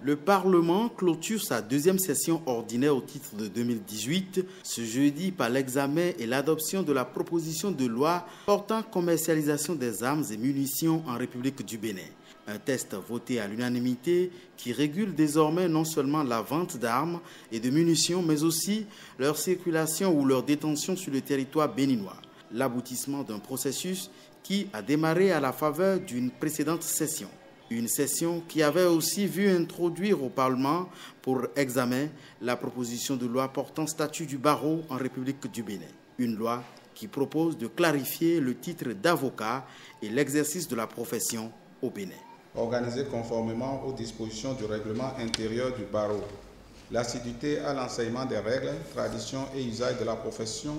Le Parlement clôture sa deuxième session ordinaire au titre de 2018 ce jeudi par l'examen et l'adoption de la proposition de loi portant commercialisation des armes et munitions en République du Bénin. Un texte voté à l'unanimité qui régule désormais non seulement la vente d'armes et de munitions, mais aussi leur circulation ou leur détention sur le territoire béninois. L'aboutissement d'un processus qui a démarré à la faveur d'une précédente session. Une session qui avait aussi vu introduire au Parlement pour examen la proposition de loi portant statut du barreau en République du Bénin. Une loi qui propose de clarifier le titre d'avocat et l'exercice de la profession au Bénin. Organisé conformément aux dispositions du règlement intérieur du barreau. L'assiduité à l'enseignement des règles, traditions et usages de la profession,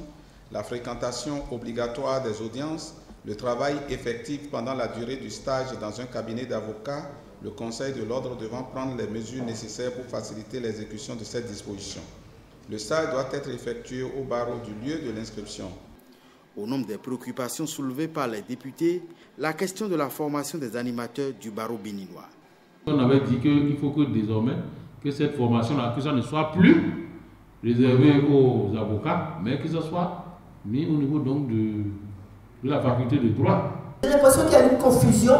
la fréquentation obligatoire des audiences, le travail effectif pendant la durée du stage dans un cabinet d'avocats, le Conseil de l'ordre devant prendre les mesures nécessaires pour faciliter l'exécution de cette disposition. Le stage doit être effectué au barreau du lieu de l'inscription. Au nombre des préoccupations soulevées par les députés, la question de la formation des animateurs du barreau béninois. On avait dit qu'il faut que désormais, que cette formation-là, que ça ne soit plus réservé aux avocats, mais que ça soit mis au niveau donc de la faculté de droit. J'ai l'impression qu'il y a une confusion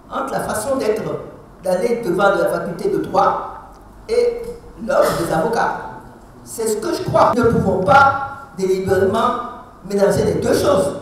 entre la façon d'aller devant la faculté de droit et l'ordre des avocats. C'est ce que je crois. Nous ne pouvons pas délibérément mélanger les deux choses.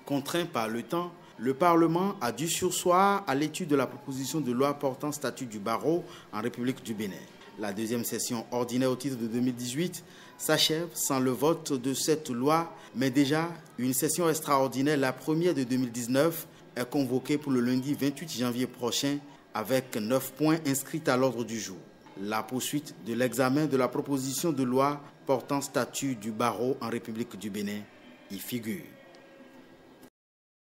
Contraint par le temps, le Parlement a dû surseoir à l'étude de la proposition de loi portant statut du barreau en République du Bénin. La deuxième session ordinaire au titre de 2018 s'achève sans le vote de cette loi, mais déjà une session extraordinaire, la première de 2019, est convoquée pour le lundi 28 janvier prochain avec 9 points inscrits à l'ordre du jour. La poursuite de l'examen de la proposition de loi portant statut du barreau en République du Bénin y figure.